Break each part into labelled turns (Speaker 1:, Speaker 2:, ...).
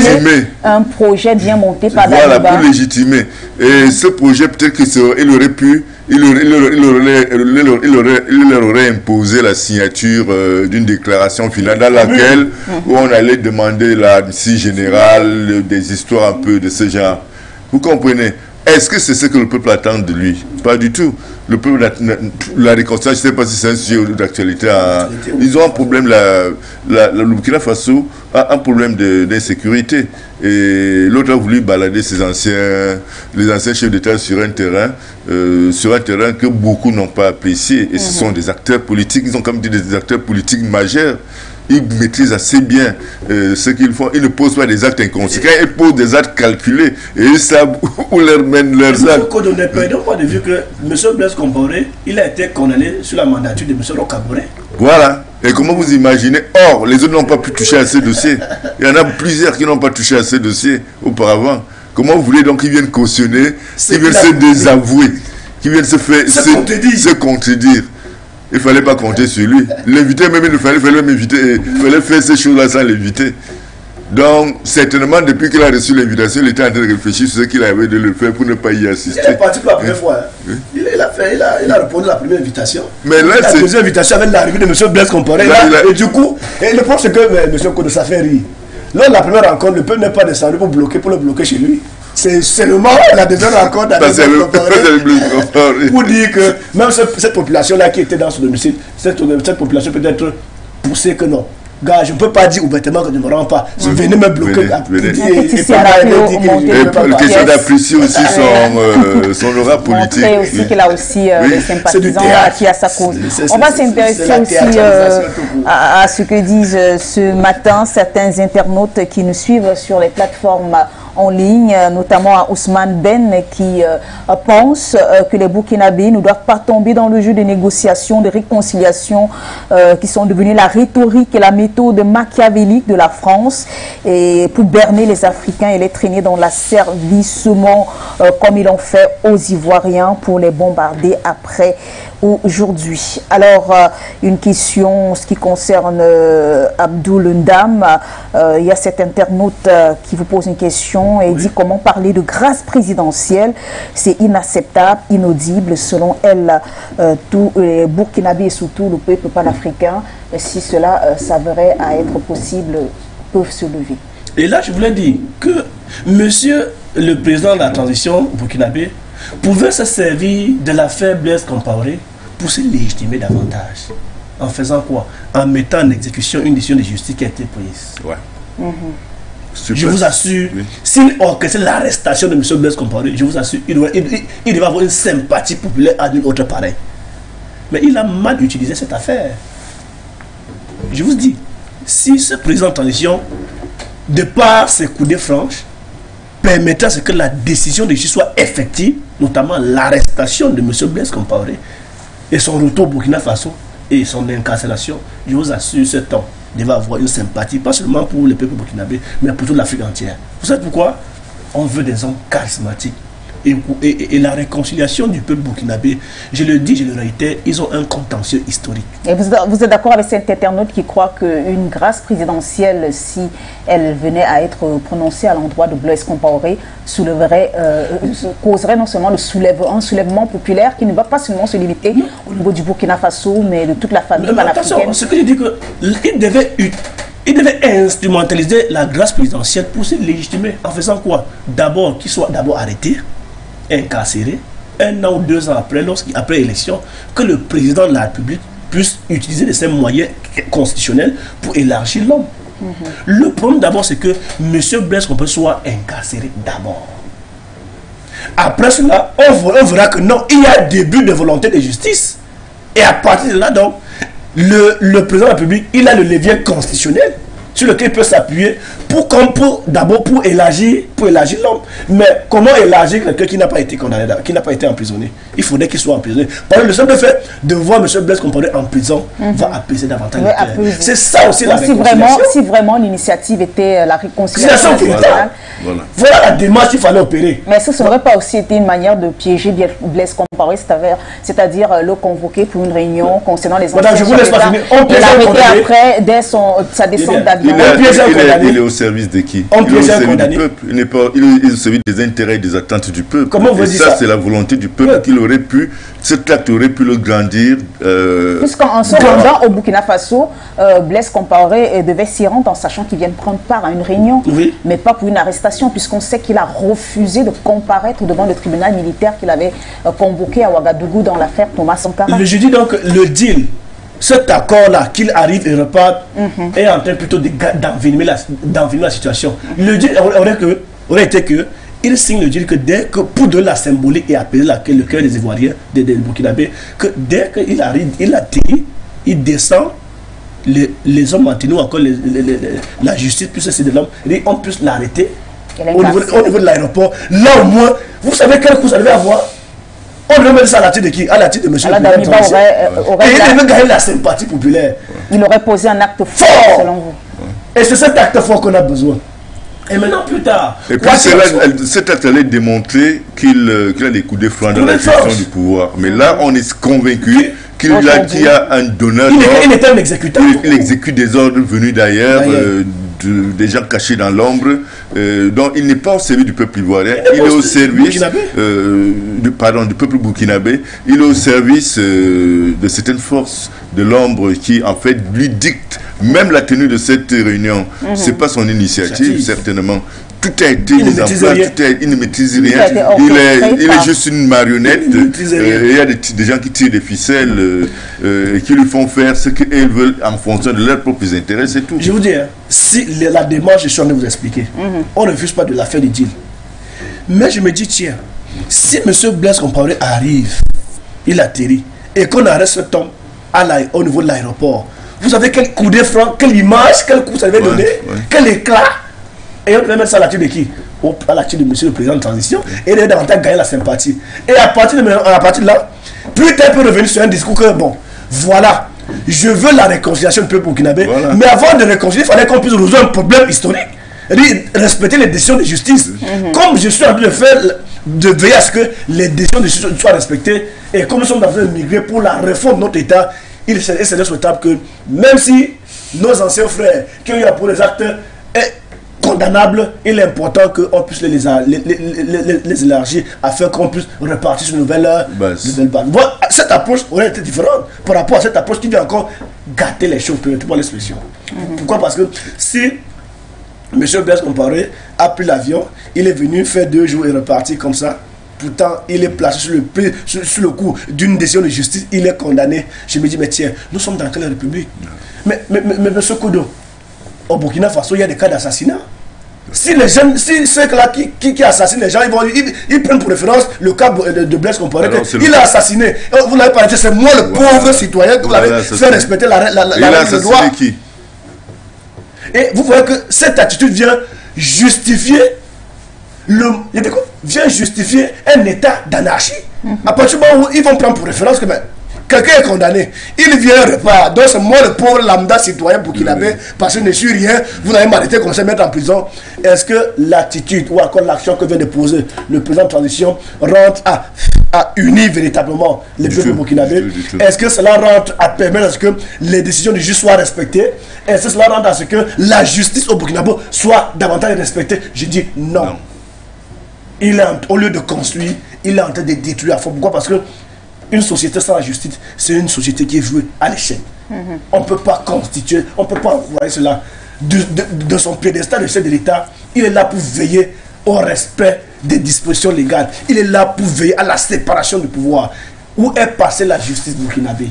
Speaker 1: légitimer
Speaker 2: un projet bien monté par
Speaker 1: voilà,
Speaker 2: Daliba.
Speaker 1: pour légitimer. Et ce projet, peut-être qu'il aurait pu, il leur aurait imposé la signature d'une déclaration finale dans laquelle où on allait demander l'amnistie générale, des histoires un peu de ce genre. Vous comprenez? Est-ce que c'est ce que le peuple attend de lui? Pas du tout. Le peuple, la réconciliation, je ne sais pas si c'est un sujet d'actualité. Ils ont un problème, le Burkina Faso a un problème d'insécurité. Et l'autre a voulu balader les anciens chefs d'État sur un terrain que beaucoup n'ont pas apprécié. Et ce sont des acteurs politiques, ils ont comme dit des acteurs politiques majeurs. Ils maîtrisent assez bien ce qu'ils font. Ils ne posent pas des actes inconséquents, ils posent des actes calculés. Et ils savent où leur mènent leurs actes.
Speaker 3: Il ne perdons pas de vue que M. Blaise Compaoré, il a été condamné sur la mandature de M. Roch-Kaboré.
Speaker 1: Voilà. Et comment vous imaginez? Or, les autres n'ont pas pu toucher à ces dossiers. Il y en a plusieurs qui n'ont pas touché à ces dossiers auparavant. Comment vous voulez donc qu'ils viennent cautionner, qu'ils viennent se désavouer, qu'ils viennent se contredire? Il ne fallait pas compter sur lui. L'inviter même, il fallait faire ces choses-là sans l'inviter. Donc, certainement, depuis qu'il a reçu l'invitation, il était en train de réfléchir sur ce qu'il avait de le faire pour ne pas y assister.
Speaker 3: Il est parti pour la première fois. Hein. Il a répondu à la première invitation.
Speaker 1: Mais là,
Speaker 3: la deuxième invitation avec l'arrivée de M. Blaise Compaoré. Et du coup, le problème c'est que M. Kodo, ça fait rire. Lors de la première rencontre, le peuple n'est pas descendu pour le bloquer chez lui. C'est le moment où la deuxième rencontre avec pour dire que même cette population-là qui était dans son domicile, cette population peut être poussée que non. Gars, je ne peux pas dire ouvertement que je ne me rends pas. Si vous venez me bloquer,
Speaker 1: question d'apprécier aussi son aura politique.
Speaker 2: Aussi qu'il a aussi des sympathisants qui a sa cause. On va s'intéresser aussi à ce que disent ce matin certains internautes qui nous suivent sur les plateformes en ligne, notamment à Ousmane Ben qui pense que les Burkinabés ne doivent pas tomber dans le jeu de négociations, de réconciliation qui sont devenues la rhétorique et la méthode machiavélique de la France et pour berner les Africains et les traîner dans l'asservissement comme ils l'ont fait aux Ivoiriens pour les bombarder après aujourd'hui. Alors, une question en ce qui concerne Abdoul Ndam. Il y a cet internaute qui vous pose une question et dit comment parler de grâce présidentielle. C'est inacceptable, inaudible. Selon elle, tous les Burkinabés et surtout le peuple panafricain, si cela s'avérait à être possible, peuvent se lever.
Speaker 3: Et là, je voulais dire que monsieur le président de la transition burkinabé pouvait se servir de l'affaire Blaise Compaoré pour se légitimer davantage. En faisant quoi? En mettant en exécution une décision de justice qui a été prise.
Speaker 1: Ouais.
Speaker 3: Je vous assure, s'il orchestre l'arrestation de M. Blaise Compaoré, je vous assure, il devait avoir une sympathie populaire à une autre pareille. Mais il a mal utilisé cette affaire. Je vous dis, si ce président de transition, de par ses coudées franches, permettait à ce que la décision de justice soit effective, notamment l'arrestation de M. Blaise Compaoré, et son retour au Burkina Faso et son incarcération, je vous assure, ce temps devait avoir une sympathie, pas seulement pour le peuple burkinabé, mais pour toute l'Afrique entière. Vous savez pourquoi? On veut des hommes charismatiques. Et la réconciliation du peuple burkinabé, je le dis, je le réitère, ils ont un contentieux historique.
Speaker 2: Et vous êtes d'accord avec cet internaute qui croit qu'une grâce présidentielle, si elle venait à être prononcée à l'endroit de Blaise Compaoré, causerait non seulement un soulèvement populaire qui ne va pas seulement se limiter au niveau du Burkina Faso, mais de toute la famille panafricaine?
Speaker 3: Attention, ce que je dis, il devait instrumentaliser la grâce présidentielle pour se légitimer en faisant quoi? D'abord, qu'il soit d'abord arrêté, incarcéré, 1 an ou 2 ans après l'élection, que le président de la République puisse utiliser de ses moyens constitutionnels pour élargir l'homme. Le problème d'abord, c'est que M. Blaise Compaoré soit incarcéré d'abord. Après cela, on verra que non, il y a début de volonté de justice. Et à partir de là, donc, le président de la République, il a le levier constitutionnel sur lequel il peut s'appuyer d'abord pour élargir l'homme. Mais comment élargir quelqu'un qui n'a pas été condamné, qui n'a pas été emprisonné? Il faudrait qu'il soit emprisonné. Parce que le simple fait de voir M. Blaise Compaoré en prison va apaiser davantage. C'est ça aussi la réconciliation.
Speaker 2: Si vraiment l'initiative était la réconciliation,
Speaker 3: voilà la démarche qu'il fallait opérer.
Speaker 2: Mais ce n'aurait pas aussi été une manière de piéger Blaise Compaoré? Compaoré, c'est-à-dire le convoquer pour une réunion concernant les
Speaker 3: Madame, je vous laisse pas finir.
Speaker 2: Et l'arrêter après, dès sa descente d'avion.
Speaker 1: Il est au service de qui? Il est au service du peuple. Il est au service des intérêts et des attentes du peuple.
Speaker 3: Comment vous dites ça?
Speaker 1: C'est la volonté du peuple qu'il aurait pu, cet acte aurait pu le grandir.
Speaker 2: Puisqu'en se rendant au Burkina Faso, Blaise Compaoré devait s'y rendre en sachant qu'il vient de prendre part à une réunion, mais pas pour une arrestation, puisqu'on sait qu'il a refusé de comparaître devant le tribunal militaire qu'il avait convoqué à Ouagadougou dans l'affaire Thomas Sankara.
Speaker 3: Je dis donc le deal, cet accord-là, qu'il arrive et reparte, est en train plutôt d'envenimer la situation. Le deal aurait été que il signe le deal que pour de la symbolique et appeler le cœur des Ivoiriens, des Burkinabés, que dès qu'il arrive, il atterrit, il descend, les hommes anti-nous, encore la justice, plus c'est de l'homme, on puisse l'arrêter au niveau de l'aéroport. Là au moins, vous savez quel coup ça devait avoir? On devait mettre ça à la tête de qui? À la tête de M. le Président. Et il devait gagner la sympathie populaire.
Speaker 2: Il aurait posé un acte fort, selon vous.
Speaker 3: Et c'est cet acte fort qu'on a besoin. Et maintenant, plus tard...
Speaker 1: Et puis cet acte allait démontrer qu'il a des coups de franc dans la gestion du pouvoir. Mais là, on est convaincu qu'il y a un donneur d'ordre.
Speaker 3: Il était un exécutant.
Speaker 1: Il exécute des ordres venus d'ailleurs, des gens cachés dans l'ombre. Donc, il n'est pas au service du peuple ivoirien. Il est au service du peuple burkinabé. Il est au service de certaines forces de l'ombre qui, en fait, lui dictent même la tenue de cette réunion. C'est pas son initiative, certainement. Tout a été mis en place, il ne maîtrise rien. Il est juste une marionnette. Il y a des gens qui tirent des ficelles et qui lui font faire ce qu'ils veulent en fonction de leurs propres intérêts, c'est tout.
Speaker 3: Je vous dis, si la démarche, je suis en train de vous expliquer, on ne refuse pas de la faire du deal. Mais je me dis, tiens, si M. Blaise Compaoré arrive, il atterrit, et qu'on arrête cet homme au niveau de l'aéroport, vous savez quel coup de franc, quelle image, quel coup ça devait donner, quel éclat. Et on peut mettre ça à la tête de qui? À la tête de M. le Président de transition. Et il devait davantage gagner la sympathie. Et à partir de là, plus tard, peut revenir sur un discours que, bon, voilà, je veux la réconciliation du peuple burkinabé. Mais avant de réconcilier, il fallait qu'on puisse résoudre un problème historique. C'est-à-dire respecter les décisions de justice. Comme je suis en train de faire, de veiller à ce que les décisions de justice soient respectées. Et comme nous sommes en train de migrer pour la réforme de notre État, il serait souhaitable que, même si nos anciens frères qui ont eu à pour les actes condamnables, il est important qu'on puisse les élargir afin qu'on puisse repartir sur une nouvelle base. Voilà, cette approche aurait été différente par rapport à cette approche qui vient encore gâter les choses, pour l'expression. Pourquoi? Parce que si M. Blaise Compaoré a pris l'avion, il est venu faire 2 jours et reparti comme ça. Pourtant, il est placé sur le coup d'une décision de justice, il est condamné. Je me dis, mais tiens, nous sommes dans quelle république? Mais M. Kodo, au Burkina Faso, il y a des cas d'assassinat. Si les jeunes, si ceux-là qui assassinent les gens, ils prennent pour référence le cas de Blaise Compaoré, il a assassiné. Vous n'avez pas dit, c'est moi le pauvre citoyen que vous avez fait respecter la règle de droit. Et vous voyez que cette attitude vient justifier un état d'anarchie. À partir du moment où ils vont prendre pour référence que quelqu'un est condamné, il vient repart. Donc c'est moi le pauvre lambda citoyen burkinabé, parce que je ne suis rien, vous n'avez m'arrêté comme ça, mettre en prison. Est-ce que l'attitude ou encore l'action que vient de poser le président de transition rentre à unir véritablement les peuples burkinabés? Est-ce que cela rentre à permettre à ce que les décisions du juge soient respectées? Est-ce que cela rentre à ce que la justice au Burkina Faso soit davantage respectée? Je dis non. Au lieu de construire, il est en train de détruire à fond. Pourquoi? Parce que une société sans la justice, c'est une société qui est vouée à l'échec. On ne peut pas constituer, on ne peut pas envoyer cela de son piédestal de chef de l'État. Il est là pour veiller au respect des dispositions légales. Il est là pour veiller à la séparation du pouvoir. Où est passée la justice burkinabé?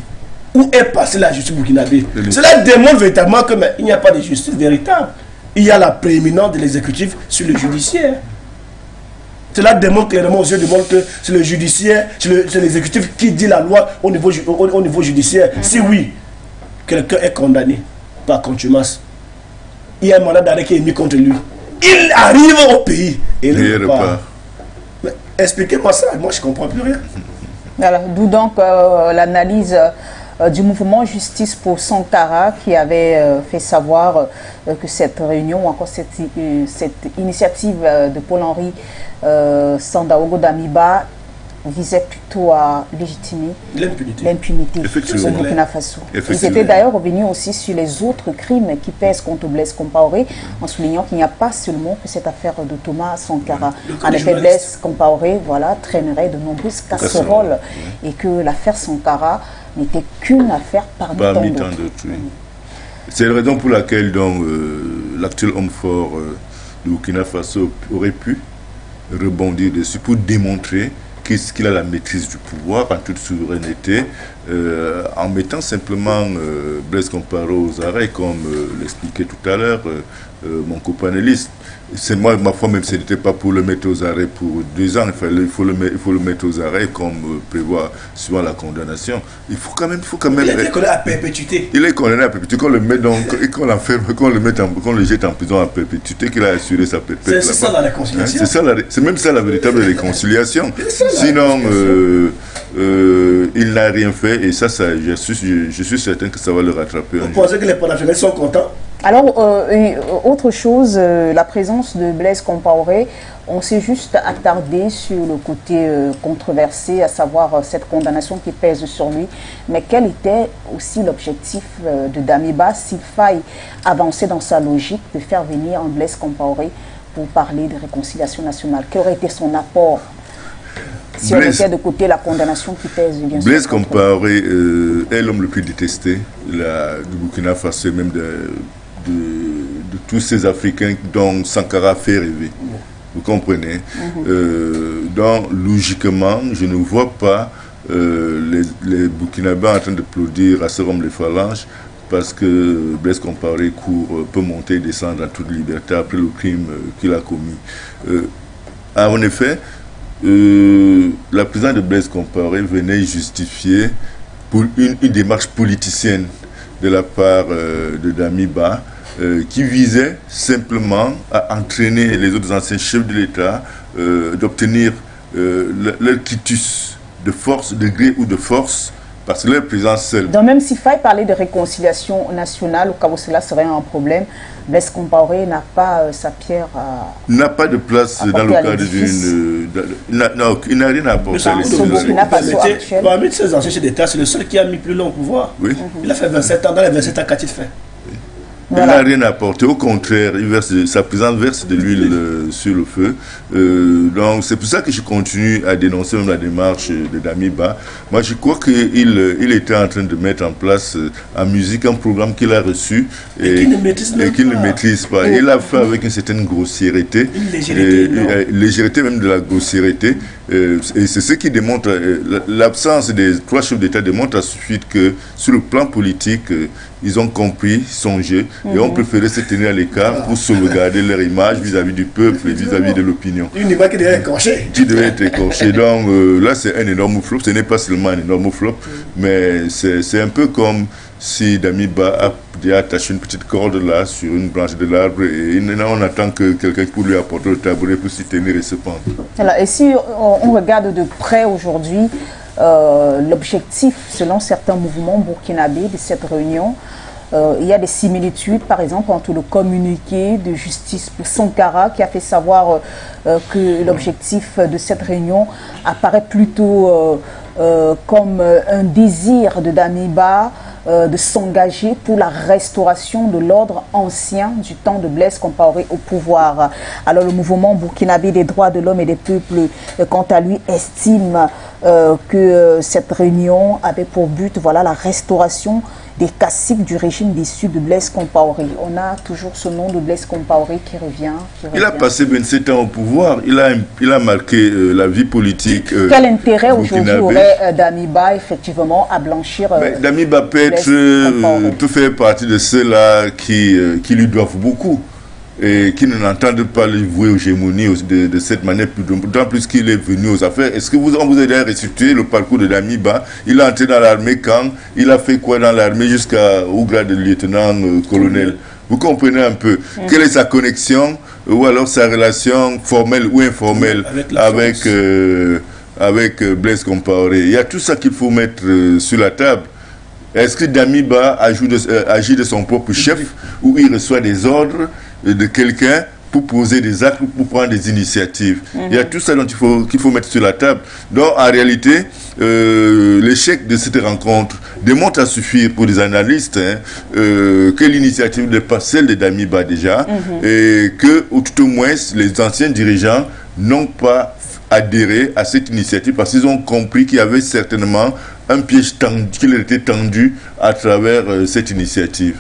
Speaker 3: Où est passée la justice burkinabé? Cela démontre véritablement qu'il n'y a pas de justice véritable. Il y a la prééminence de l'exécutif sur le judiciaire. Cela démontre clairement aux yeux du monde que c'est le judiciaire, c'est l'exécutif qui dit la loi au niveau judiciaire. Si oui, quelqu'un est condamné par contumace, il y a un mandat d'arrêt qui est mis contre lui. Il arrive au pays et il repart. Mais expliquez-moi ça, moi je ne comprends plus rien.
Speaker 2: D'où donc l'analyse du mouvement Justice pour Sankara qui avait fait savoir que cette réunion, ou encore cette initiative de Paul-Henri Sandaogo Damiba visait plutôt à légitimer l'impunité au Burkina Faso. Ils étaient d'ailleurs revenus aussi sur les autres crimes qui pèsent contre Blaise Compaoré, en soulignant qu'il n'y a pas seulement que cette affaire de Thomas Sankara. En effet, Blaise Compaoré, voilà, traînerait de nombreuses casseroles et que l'affaire Sankara n'était qu'une affaire parmi tant d'autres.
Speaker 1: C'est la raison pour laquelle l'actuel homme fort du Burkina Faso aurait pu rebondir dessus pour démontrer qu'il a la maîtrise du pouvoir en toute souveraineté, en mettant simplement Blaise Compaoré aux arrêts, comme l'expliquait tout à l'heure mon copanéliste. Moi, ma foi, même si ce n'était pas pour le mettre aux arrêts pour 2 ans, il faut le mettre aux arrêts comme prévoit suivant la condamnation. Il faut quand même.
Speaker 3: Il est condamné à perpétuité.
Speaker 1: Il est condamné à perpétuité. Qu'on le mette qu'on l'enferme, qu'on le jette en prison à perpétuité, qu'il a assuré sa perpétuité.
Speaker 3: C'est ça la réconciliation.
Speaker 1: C'est même ça la véritable réconciliation. Sinon, il n'a rien fait et ça je suis certain que ça va le rattraper.
Speaker 3: Vous pensez que les panafricains sont contents?
Speaker 2: Alors, autre chose, la présence de Blaise Compaoré, on s'est juste attardé sur le côté controversé, à savoir cette condamnation qui pèse sur lui. Mais quel était aussi l'objectif de Damiba, s'il faille avancer dans sa logique de faire venir un Blaise Compaoré pour parler de réconciliation nationale? Quel aurait été son apport si on mettait de côté la condamnation qui pèse, bien sûr?
Speaker 1: Blaise Compaoré est l'homme le plus détesté du Burkina Faso, même de tous ces Africains dont Sankara fait rêver. Vous comprenez? Donc, logiquement, je ne vois pas les Burkinabés en train de applaudir à ce homme les phalanges parce que Blaise Compaoré peut monter et descendre en toute liberté après le crime qu'il a commis. En effet, la présence de Blaise Compaoré venait justifier pour une démarche politicienne de la part de Damiba, qui visait simplement à entraîner les autres anciens chefs de l'État d'obtenir leur quitus de force, de gré ou de force, parce que leur présence seule.
Speaker 2: Donc même s'il faille parler de réconciliation nationale, au cas où cela serait un problème, Blaise Compaoré n'a pas sa pierre à...
Speaker 1: N'a pas de place dans le cadre d'une... Non, il n'a rien à apporter.
Speaker 3: Parmi ces anciens chefs d'État, c'est le seul qui a mis plus long au pouvoir.
Speaker 1: Oui.
Speaker 3: Il a fait 27 ans, dans les 27 ans, qu'a-t-il fait?
Speaker 1: Il n'a rien apporté, au contraire, sa présence verse de l'huile sur le feu. Donc c'est pour ça que je continue à dénoncer même la démarche de Damiba. Moi je crois qu'il était en train de mettre en place en musique un programme qu'il a reçu et qu'il ne maîtrise pas. Il l'a fait avec une certaine grossièreté, légèreté même de la grossièreté. Et c'est ce qui démontre, l'absence des 3 chefs d'État démontre à suite que sur le plan politique, ils ont compris, songé, et ont préféré se tenir à l'écart pour sauvegarder leur image vis-à-vis du peuple et vis-à-vis de l'opinion.
Speaker 3: Une image qui devait être écorchée.
Speaker 1: Qui devait être écorchée. Donc là, c'est un énorme flop. Ce n'est pas seulement un énorme flop, mais c'est un peu comme si Damiba a attaché une petite corde là sur une branche de l'arbre et on attend que quelqu'un pour lui apporter le tabouret pour s'y tenir et se pendre.
Speaker 2: Alors, et si on regarde de près aujourd'hui, l'objectif, selon certains mouvements burkinabés de cette réunion, il y a des similitudes, par exemple, entre le communiqué de justice pour Sankara qui a fait savoir que l'objectif de cette réunion apparaît plutôt comme un désir de Damiba de s'engager pour la restauration de l'ordre ancien du temps de Blaise Compaoré au pouvoir. Alors le mouvement burkinabé des droits de l'homme et des peuples, quant à lui, estime que cette réunion avait pour but, voilà, la restauration des caciques du régime issu de Blaise Compaoré. On a toujours ce nom de Blaise Compaoré qui revient.
Speaker 1: Il a passé 27 ans au pouvoir. Il a marqué la vie politique.
Speaker 2: Quel intérêt aujourd'hui aurait Damiba effectivement à blanchir
Speaker 1: Damiba peut faire partie de ceux-là qui lui doivent beaucoup et qui n'entendent pas le vouer aux gémonies de cette manière, d'autant plus qu'il est venu aux affaires. Est-ce que on vous a déjà restitué le parcours de Damiba? Il est entré dans l'armée quand? Il a fait quoi dans l'armée jusqu'au grade de lieutenant-colonel? Vous comprenez un peu quelle est sa connexion ou alors sa relation formelle ou informelle avec Blaise Compaoré? Il y a tout ça qu'il faut mettre sur la table. Est-ce que Damiba agit de son propre chef ou il reçoit des ordres de quelqu'un pour poser des actes, pour prendre des initiatives. Il y a tout ça qu'il faut mettre sur la table. Donc, en réalité, l'échec de cette rencontre démontre à suffire pour les analystes que l'initiative n'est pas celle de Damiba déjà, et que, ou tout au moins, les anciens dirigeants n'ont pas adhéré à cette initiative parce qu'ils ont compris qu'il y avait certainement un piège qui était tendu à travers cette initiative.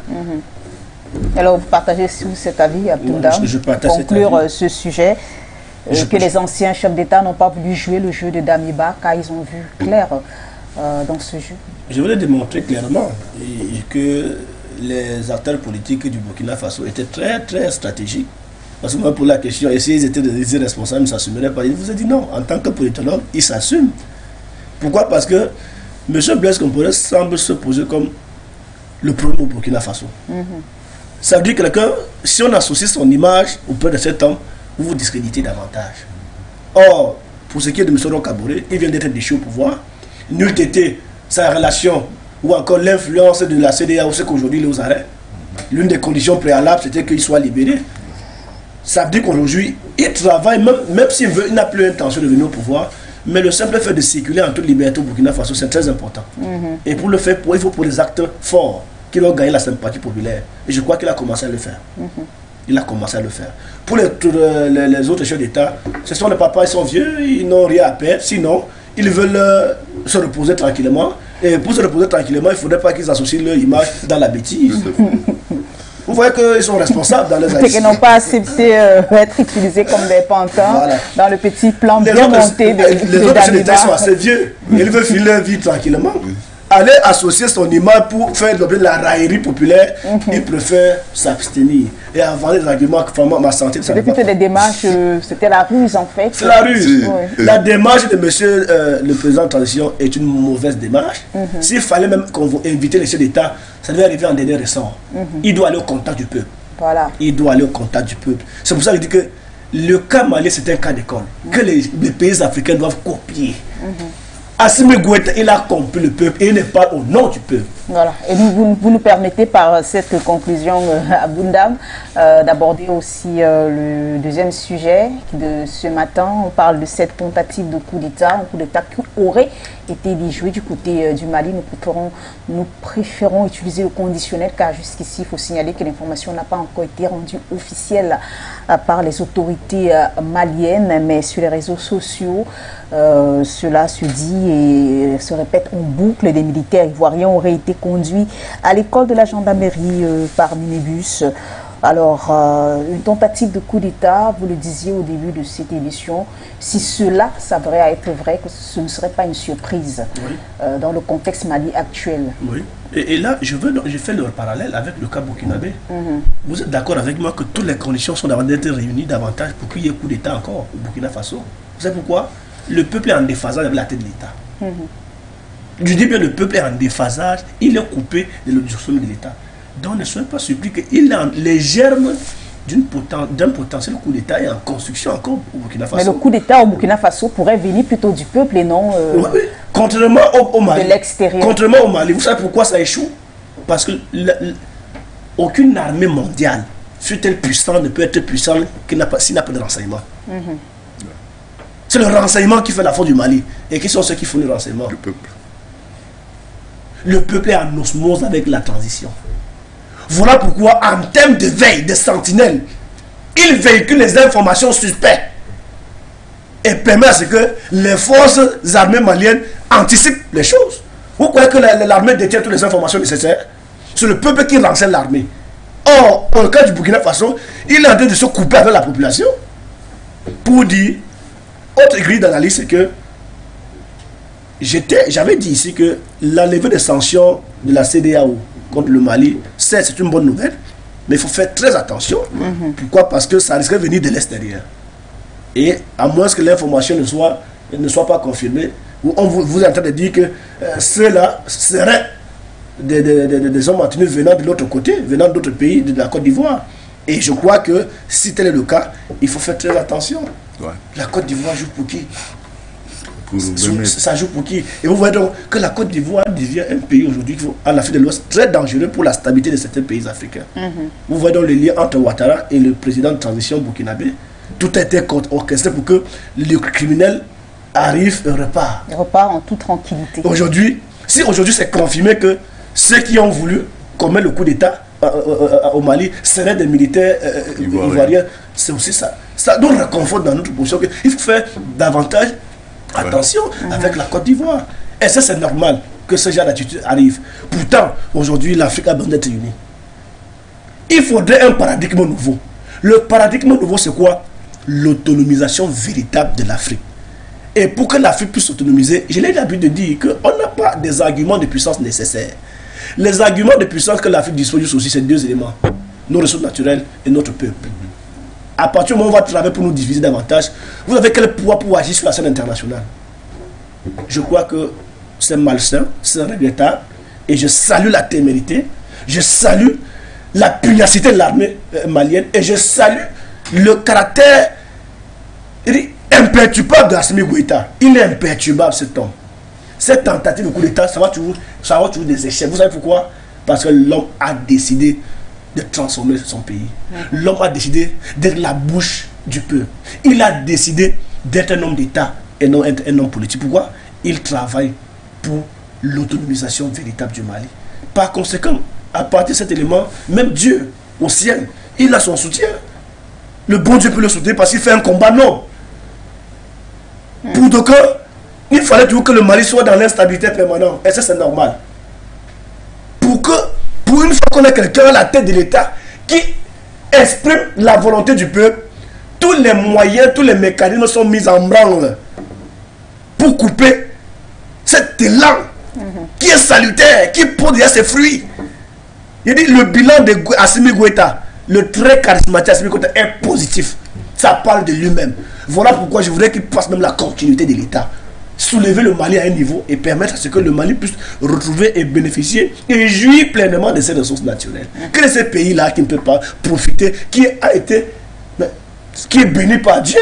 Speaker 2: Alors, vous partagez cet avis, Abdounda, pour conclure ce sujet, que les anciens chefs d'État n'ont pas voulu jouer le jeu de Damiba car ils ont vu clair dans ce jeu.
Speaker 3: Je voulais démontrer clairement que les acteurs politiques du Burkina Faso étaient très, très stratégiques. Parce que moi, pour la question, et s'ils étaient des irresponsables, ils ne s'assumeraient pas. Il vous a dit non, en tant que politologue, ils s'assument. Pourquoi? Parce que M. Blaise Compaoré semble se poser comme le problème au Burkina Faso. Ça veut dire que quelqu'un, si on associe son image auprès de cet homme, vous vous discréditez davantage. Or, pour ce qui est de M. Roch-Kaboré, il vient d'être déchu au pouvoir. Nul n'était sa relation ou encore l'influence de la CEDEAO, c'est qu'aujourd'hui il est aux arrêts. L'une des conditions préalables, c'était qu'il soit libéré. Ça veut dire qu'aujourd'hui, il travaille, même s'il n'a plus l'intention de venir au pouvoir, mais le simple fait de circuler en toute liberté au Burkina Faso, c'est très important. Et pour le faire, il faut pour des actes forts qui vont gagner la sympathie populaire. Et je crois qu'il a commencé à le faire. Il a commencé à le faire. Pour les autres chefs d'État, ce sont les papas, ils sont vieux, ils n'ont rien à perdre. Sinon, ils veulent se reposer tranquillement. Et pour se reposer tranquillement, il ne faudrait pas qu'ils associent leur image dans la bêtise. Vous voyez qu'ils sont responsables dans les actions.
Speaker 2: Qu'ils n'ont pas accepté d'être utilisés comme des pantins dans le petit plan bien monté de
Speaker 3: Les autres chefs d'État sont assez vieux. Ils veulent filer leur vie tranquillement. Aller associer son image pour faire l'objet de la raillerie populaire, il préfère s'abstenir. Et avoir des arguments que vraiment ma santé...
Speaker 2: C'était plutôt des démarches, c'était la ruse en fait.
Speaker 3: C'est la ruse. La démarche de monsieur le président de transition est une mauvaise démarche. S'il fallait même inviter les chefs d'État, ça devait arriver en dernier ressort. Il doit aller au contact du peuple.
Speaker 2: Voilà.
Speaker 3: Il doit aller au contact du peuple. C'est pour ça que je dis que le cas Mali, c'est un cas d'école que les pays africains doivent copier. Assimi Goïta, il a compris le peuple et il n'est pas au nom du peuple.
Speaker 2: Voilà. Et vous nous permettez par cette conclusion, Abdounda, d'aborder aussi le deuxième sujet de ce matin. On parle de cette tentative de coup d'État, un coup d'État qui aurait été déjoué du côté du Mali. Nous préférons utiliser le conditionnel car jusqu'ici, il faut signaler que l'information n'a pas encore été rendue officielle par les autorités maliennes, mais sur les réseaux sociaux, cela se dit et se répète en boucle. Des militaires ivoiriens auraient été conduits à l'école de la gendarmerie par minibus. Alors, une tentative de coup d'État, vous le disiez au début de cette émission, si cela s'avérait être vrai, que ce ne serait pas une surprise dans le contexte Mali actuel.
Speaker 3: Oui. Et là, je fais le parallèle avec le cas burkinabé. Vous êtes d'accord avec moi que toutes les conditions sont d'être réunies davantage pour qu'il y ait coup d'État encore au Burkina Faso? Vous savez pourquoi? Le peuple est en déphasage avec la tête de l'État. Je dis bien le peuple est en déphasage, il est coupé de l'audition de l'État. Donc ne soyez pas surpris qu'il a les germes d'un potentiel coup d'État est en construction encore au Burkina Faso.
Speaker 2: Mais le coup d'État au Burkina Faso pourrait venir plutôt du peuple et non
Speaker 3: contrairement au Mali.
Speaker 2: De l'extérieur.
Speaker 3: Contrairement au Mali, vous savez pourquoi ça échoue? Parce que aucune armée mondiale, fut-elle puissante, ne peut être puissante s'il n'a pas de renseignement. C'est le renseignement qui fait la force du Mali. Et qui sont ceux qui font le renseignement?
Speaker 1: Le peuple.
Speaker 3: Le peuple est en osmose avec la transition. Voilà pourquoi, en termes de veille, de sentinelle, il véhicule les informations suspectes et permet à ce que les forces armées maliennes anticipent les choses. Vous croyez que l'armée détient toutes les informations nécessaires? C'est le peuple qui renseigne l'armée. Or, au cas du Burkina Faso, il est en train de se couper avec la population pour dire, autre grille d'analyse, c'est que j'avais dit ici que la levée des sanctions de la CEDEAO contre le Mali, c'est une bonne nouvelle, mais il faut faire très attention. Pourquoi? Parce que ça risquerait de venir de l'extérieur. Et à moins que l'information ne soit pas confirmée, vous êtes en train de dire que ceux-là seraient des hommes maintenus venant de l'autre côté, venant d'autres pays, de la Côte d'Ivoire. Et je crois que si tel est le cas, il faut faire très attention. La Côte d'Ivoire joue pour qui? Ça joue pour qui? Et vous voyez donc que la Côte d'Ivoire devient un pays aujourd'hui en Afrique de l'Ouest très dangereux pour la stabilité de certains pays africains. Vous voyez donc le lien entre Ouattara et le président de transition burkinabé. Tout a été orchestré pour que le criminel arrive et repart.
Speaker 2: Il repart en toute tranquillité.
Speaker 3: Aujourd'hui, si aujourd'hui c'est confirmé que ceux qui ont voulu commettre le coup d'État au Mali seraient des militaires ivoiriens, c'est aussi ça. Ça nous réconforte dans notre position qu'il faut faire davantage attention avec la Côte d'Ivoire. Et ça, c'est normal que ce genre d'attitude arrive. Pourtant, aujourd'hui, l'Afrique a besoin d'être unie. Il faudrait un paradigme nouveau. Le paradigme nouveau, c'est quoi? L'autonomisation véritable de l'Afrique. Et pour que l'Afrique puisse s'autonomiser, je l'ai l'habitude de dire qu'on n'a pas des arguments de puissance nécessaires. Les arguments de puissance que l'Afrique dispose aussi, c'est deux éléments. Nos ressources naturelles et notre peuple. À partir du moment où on va travailler pour nous diviser davantage, vous avez quel pouvoir pour agir sur la scène internationale? Je crois que c'est malsain, c'est regrettable, et je salue la témérité, je salue la pugnacité de l'armée malienne, et je salue le caractère imperturbable d'Assimi Goïta. Il est imperturbable, cet homme. Cette tentative de coup d'État, ça va toujours des échecs. Vous savez pourquoi? Parce que l'homme a décidé de transformer son pays. L'homme a décidé d'être la bouche du peuple. Il a décidé d'être un homme d'État et non un homme politique. Pourquoi? Il travaille pour l'autonomisation véritable du Mali. Par conséquent, à partir de cet élément, même Dieu, au ciel, il a son soutien. Le bon Dieu peut le soutenir parce qu'il fait un combat, non. Pour donc, il fallait toujours que le Mali soit dans l'instabilité permanente. Et ça, c'est normal. Pour une fois qu'on a quelqu'un à la tête de l'État qui exprime la volonté du peuple, tous les moyens, tous les mécanismes sont mis en branle pour couper cet élan qui est salutaire, qui porte déjà ses fruits. Il dit le bilan de Assimi Goïta, le très charismatique Assimi Goïta est positif. Ça parle de lui-même. Voilà pourquoi je voudrais qu'il fasse même la continuité de l'État. Soulever le Mali à un niveau et permettre à ce que le Mali puisse retrouver et bénéficier et jouir pleinement de ses ressources naturelles. Quel est ce pays-là qui ne peut pas profiter, qui est béni par Dieu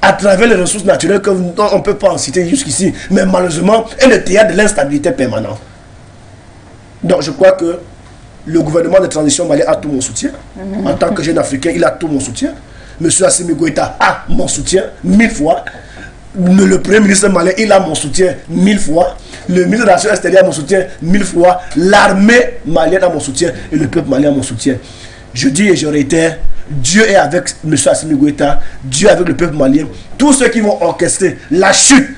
Speaker 3: à travers les ressources naturelles qu'on ne peut pas en citer jusqu'ici, mais malheureusement est le théâtre de l'instabilité permanente. Donc je crois que le gouvernement de transition malien a tout mon soutien. En tant que jeune Africain, il a tout mon soutien. Monsieur Assimi Goïta a mon soutien 1000 fois. Le premier ministre malien, il a mon soutien 1000 fois. Le ministre de la Relation extérieure a mon soutien 1000 fois. L'armée malienne a mon soutien et le peuple malien a mon soutien. Je dis et je réitère, Dieu est avec M. Assimi Goïta, Dieu est avec le peuple malien. Tous ceux qui vont orchestrer la chute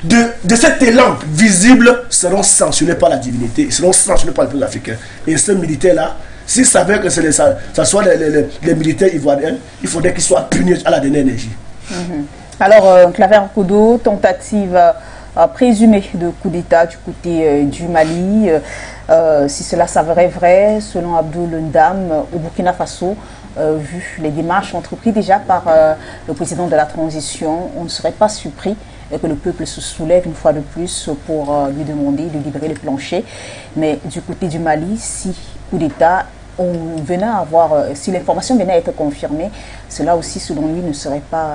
Speaker 3: de cet élan visible seront sanctionnés par la divinité, ils seront sanctionnés par le peuple africain. Et ce militaire-là, s'il savait que ça soit les militaires ivoiriens, il faudrait qu'ils soient punis à la dernière énergie.
Speaker 2: Alors, Claver Kodo, tentative présumée de coup d'État du côté du Mali. Si cela s'avérait vrai, selon Abdoul Ndam, au Burkina Faso, vu les démarches entreprises déjà par le président de la transition, on ne serait pas surpris que le peuple se soulève une fois de plus pour lui demander de libérer le plancher. Mais du côté du Mali, si coup d'État, on venait à avoir, si l'information venait à être confirmée, cela aussi, selon lui, ne serait pas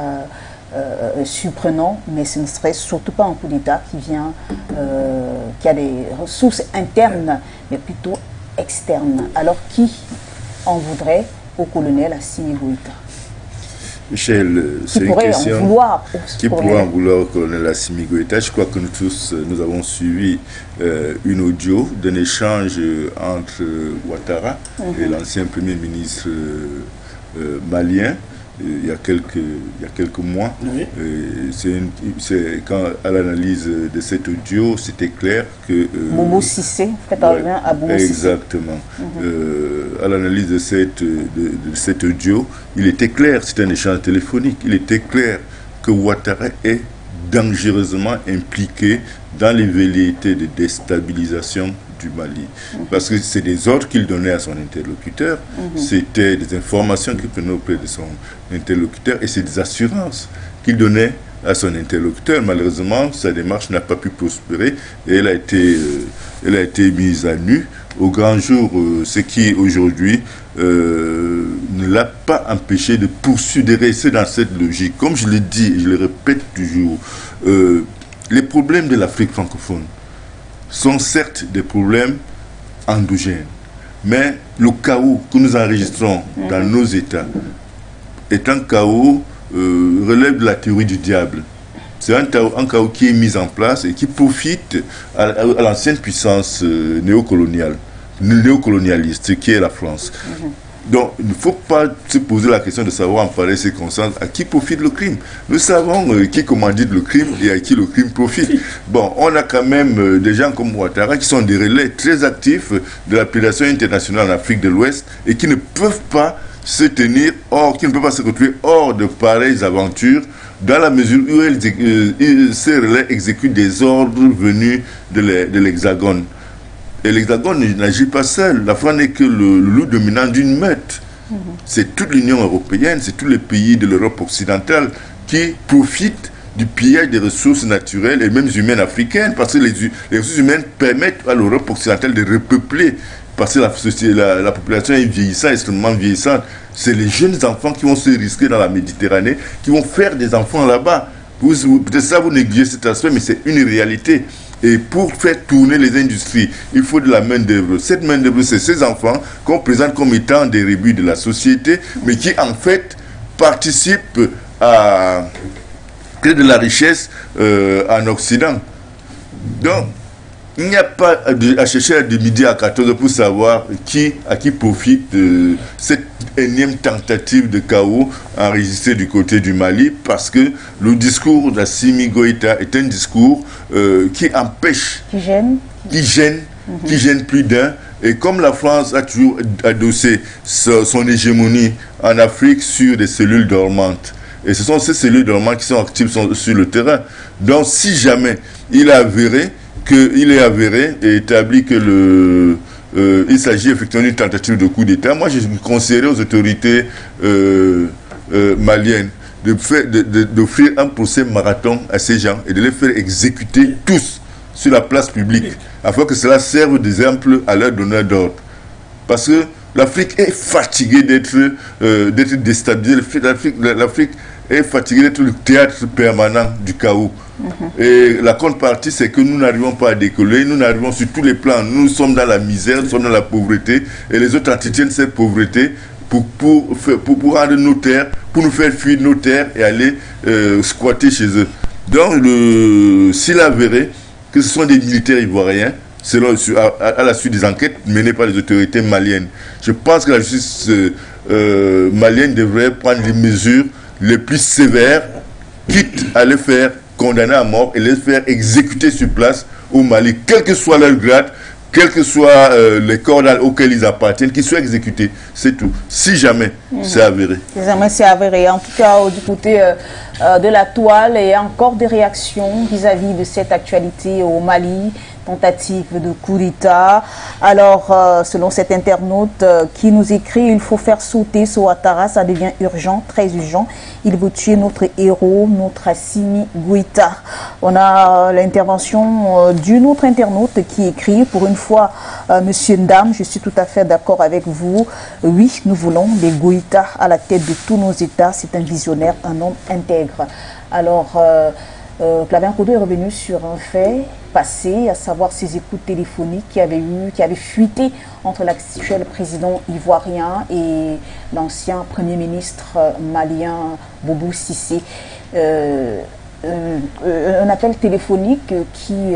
Speaker 2: surprenant, mais ce ne serait surtout pas un coup d'État qui a des ressources internes, mais plutôt externes. Alors, qui en voudrait au colonel Assimi Goïta?
Speaker 1: Michel, c'est une question qui pourrait en vouloir au colonel Assimi Goïta. Je crois que nous tous, nous avons suivi une audio d'un échange entre Ouattara et l'ancien premier ministre malien il y a quelques mois. Quand à l'analyse de cet audio, c'était clair que...
Speaker 2: Bobo Cissé, faites allusion à Bobo Cissé.
Speaker 1: Exactement. À l'analyse de cet audio, il était clair, c'était un échange téléphonique, il était clair que Ouattara est dangereusement impliqué dans les velléités de déstabilisation du Mali. Parce que c'est des ordres qu'il donnait à son interlocuteur, c'était des informations qu'il prenait auprès de son interlocuteur et c'est des assurances qu'il donnait à son interlocuteur. Malheureusement, sa démarche n'a pas pu prospérer et elle a été mise à nu au grand jour, ce qui aujourd'hui ne l'a pas empêché de poursuivre, de rester dans cette logique. Comme je l'ai dit et je le répète toujours, les problèmes de l'Afrique francophone sont certes des problèmes endogènes, mais le chaos que nous enregistrons dans nos États est un chaos relève de la théorie du diable. C'est un chaos qui est mis en place et qui profite à l'ancienne puissance néocolonialiste qui est la France. Donc, il ne faut pas se poser la question de savoir en pareille circonstance à qui profite le crime. Nous savons qui commandite le crime et à qui le crime profite. Bon, on a quand même des gens comme Ouattara qui sont des relais très actifs de la prédation internationale en Afrique de l'Ouest et qui ne peuvent pas se tenir hors, qui ne peuvent pas se retrouver hors de pareilles aventures dans la mesure où ces relais exécutent des ordres venus de l'Hexagone. Et l'Hexagone n'agit pas seul. La France n'est que le loup dominant d'une meute. C'est toute l'Union européenne, c'est tous les pays de l'Europe occidentale qui profitent du pillage des ressources naturelles et même humaines africaines, parce que les ressources humaines permettent à l'Europe occidentale de repeupler, parce que la population est vieillissante, extrêmement vieillissante. C'est les jeunes enfants qui vont se risquer dans la Méditerranée, qui vont faire des enfants là-bas. Peut-être ça, vous négligez cet aspect, mais c'est une réalité. Et pour faire tourner les industries, il faut de la main-d'œuvre. Cette main-d'œuvre, c'est ces enfants qu'on présente comme étant des rébus de la société, mais qui en fait participent à créer de la richesse en Occident. Donc, il n'y a pas à chercher de midi à 14 pour savoir à qui profite cette énième tentative de chaos enregistrée du côté du Mali, parce que le discours d'Assimi Goïta est un discours qui empêche, qui gêne plus d'un. Et comme la France a toujours adossé son hégémonie en Afrique sur des cellules dormantes, et ce sont ces cellules dormantes qui sont actives sur le terrain. Donc si jamais il est avéré et établi que il s'agit effectivement d'une tentative de coup d'État, moi je conseillerais aux autorités maliennes d'offrir un procès marathon à ces gens et de les faire exécuter tous sur la place publique, afin que cela serve d'exemple à leur donneur d'ordre. Parce que l'Afrique est fatiguée d'être déstabilisée, l'Afrique est fatiguée d'être le théâtre permanent du chaos. Et la contrepartie, c'est que nous n'arrivons pas à décoller, nous n'arrivons sur tous les plans, nous sommes dans la misère, nous sommes dans la pauvreté, et les autres entretiennent cette pauvreté pour rendre nos terres, pour nous faire fuir nos terres et aller squatter chez eux. Donc, s'il avéré que ce sont des militaires ivoiriens, à la suite des enquêtes menées par les autorités maliennes, je pense que la justice malienne devrait prendre les mesures les plus sévères, quitte à les faire condamner à mort et les faire exécuter sur place au Mali, quel que soit leur grade, quels que soient les corps auxquels ils appartiennent, qu'ils soient exécutés. C'est tout. Si jamais c'est avéré. Si
Speaker 2: jamais c'est avéré. En tout cas, du côté de la toile, il y a encore des réactions vis-à-vis de cette actualité au Mali. Tentative de coup d'État. Alors, selon cet internaute qui nous écrit, il faut faire sauter ce Ouattara, ça devient urgent, très urgent. Il veut tuer notre héros, notre Assimi Goïta. On a l'intervention d'une autre internaute qui écrit, pour une fois, Monsieur Ndam, je suis tout à fait d'accord avec vous. Oui, nous voulons des Goïta à la tête de tous nos États. C'est un visionnaire, un homme intègre. Alors, Flavien Kodo est revenu sur un fait passé, à savoir ces écoutes téléphoniques qui avaient fuité entre l'actuel président ivoirien et l'ancien premier ministre malien Boubou Cissé. Un appel téléphonique qui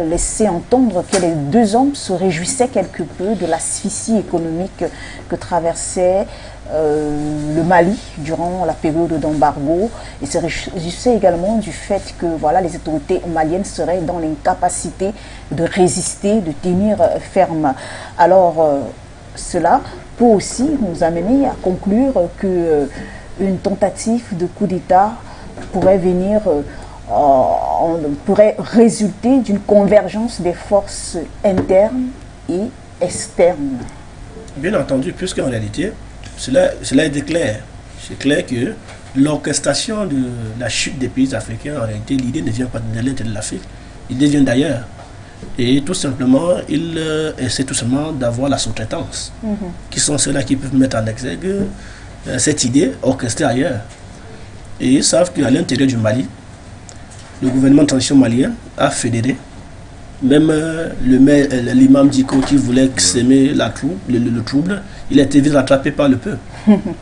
Speaker 2: laissait entendre que les deux hommes se réjouissaient quelque peu de l'asphyxie économique que traversait le Mali durant la période d'embargo, et se réjouissait également du fait que les autorités maliennes seraient dans l'incapacité de résister, de tenir ferme. Alors cela peut aussi nous amener à conclure que une tentative de coup d'État pourrait venir pourrait résulter d'une convergence des forces internes et externes.
Speaker 3: Bien entendu, puisqu'en réalité, cela est clair. C'est clair que l'orchestration de la chute des pays africains, en réalité, l'idée ne vient pas de l'intérieur de l'Afrique, l'idée vient d'ailleurs. Et tout simplement, il essaie tout simplement d'avoir la sous-traitance, qui sont ceux-là qui peuvent mettre en exergue cette idée orchestrée ailleurs. Et ils savent qu'à l'intérieur du Mali, le gouvernement de transition malien a fédéré. Même l'imam Diko qui voulait s'aimer le trouble, il a été vite rattrapé par le peuple.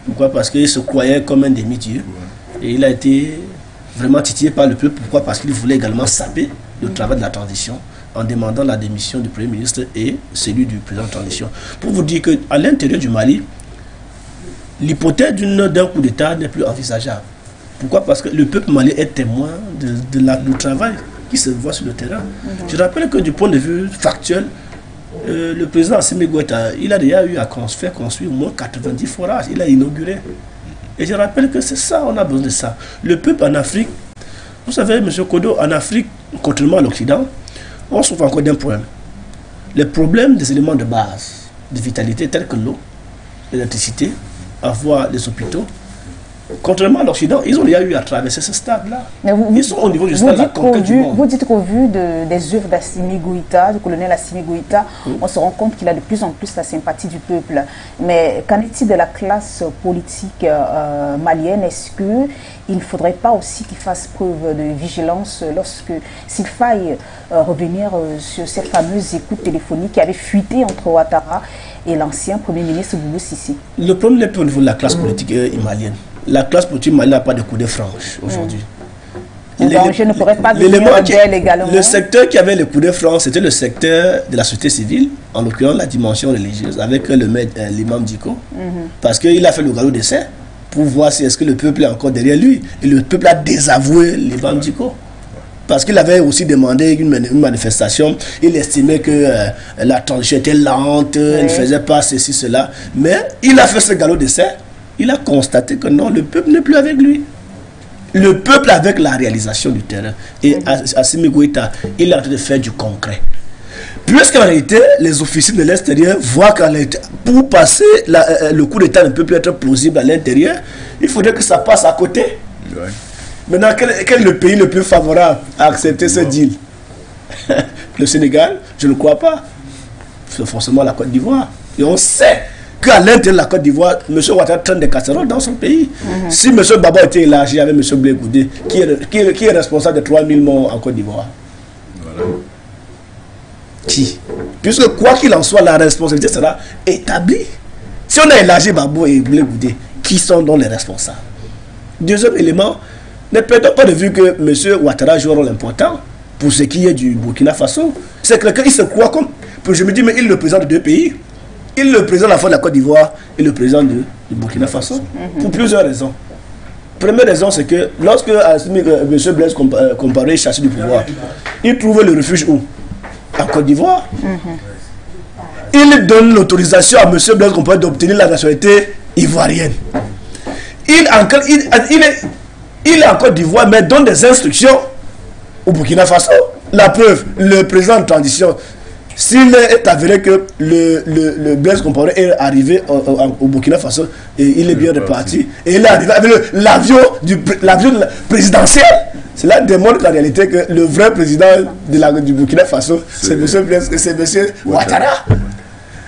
Speaker 3: Pourquoi? Parce qu'il se croyait comme un demi-dieu. Et il a été vraiment titillé par le peuple. Pourquoi? Parce qu'il voulait également saper le travail de la transition en demandant la démission du Premier ministre et celui du président de transition. Pour vous dire qu'à l'intérieur du Mali, l'hypothèse d'un coup d'État n'est plus envisageable. Pourquoi? Parce que le peuple malien est témoin du travail qui se voit sur le terrain. Je rappelle que du point de vue factuel, le président Assimi Goïta, il a déjà eu à faire construire au moins 90 forages. Il a inauguré. Et je rappelle que c'est ça, on a besoin de ça. Le peuple en Afrique, vous savez, M. Kodo, en Afrique, contrairement à l'Occident, on souffre encore d'un problème. Les problèmes des éléments de base, de vitalité, tels que l'eau, l'électricité, avoir les hôpitaux, contrairement à l'Occident, ils ont déjà eu à traverser ce stade-là. Ils sont au niveau du stade de la conquête du monde.
Speaker 2: Vous dites qu'au vu des œuvres d'Assimi Goïta, du colonel Assimi Goïta, on se rend compte qu'il a de plus en plus la sympathie du peuple. Mais qu'en est-il de la classe politique malienne? Est-ce qu'il ne faudrait pas aussi qu'il fasse preuve de vigilance s'il faille revenir sur cette fameuse écoute téléphonique qui avait fuité entre Ouattara et l'ancien Premier ministre Boubou Sissi? Le
Speaker 3: problème n'est pas au niveau de la classe politique malienne. La classe politique malienne n'a pas de coup de franche aujourd'hui.
Speaker 2: Donc je ne pourrais pas venir d'elle également.
Speaker 3: Le secteur qui avait le coup de franche, c'était le secteur de la société civile, en l'occurrence la dimension religieuse, avec l'imam Diko, parce qu'il a fait le galop d'essai pour voir si est-ce que le peuple est encore derrière lui. Et le peuple a désavoué l'imam Diko. Parce qu'il avait aussi demandé une manifestation. Il estimait que la transition était lente, il ne faisait pas ceci, cela. Mais il a fait ce galop d'essai. Il a constaté que non, le peuple n'est plus avec lui. Le peuple avec la réalisation du terrain. Et Assimi Goïta, il est en train de faire du concret. Puisqu'en réalité, les officiers de l'extérieur voient qu'en réalité, pour passer, le coup d'État ne peut plus être plausible à l'intérieur, il faudrait que ça passe à côté. Ouais. Maintenant, quel est le pays le plus favorable à accepter ce deal? Le Sénégal? Je ne crois pas. C'est forcément la Côte d'Ivoire. Et on sait qu'à l'intérieur de la Côte d'Ivoire, M. Ouattara traîne des casseroles dans son pays. Si M. Baba était élargi avec M. Blé Goudé, qui est responsable de 3000 morts en Côte d'Ivoire? Voilà. Qui? Puisque quoi qu'il en soit, la responsabilité sera établie. Si on a élargi Babou et Blé Goudé, qui sont donc les responsables? Deuxième élément, ne perdons pas de vue que M. Ouattara joue un rôle important pour ce qui est du Burkina Faso. C'est que il se croit comme... Je me dis, mais il est le président de deux pays. Il est le président à la fois de la Côte d'Ivoire et le président du Burkina Faso. Pour plusieurs raisons. Première raison, c'est que lorsque M. Blaise Compaoré chassé du pouvoir, il trouvait le refuge où? En Côte d'Ivoire. Il donne l'autorisation à M. Blaise Compaoré d'obtenir la nationalité ivoirienne. Il est en Côte d'Ivoire, mais donne des instructions au Burkina Faso. La preuve, le président de transition, s'il est avéré que le Blaise Compaoré est arrivé au Burkina Faso, et il est bien reparti, et il est arrivé avec l'avion présidentiel. Cela démontre la réalité que le vrai président du Burkina Faso, c'est M. Ouattara.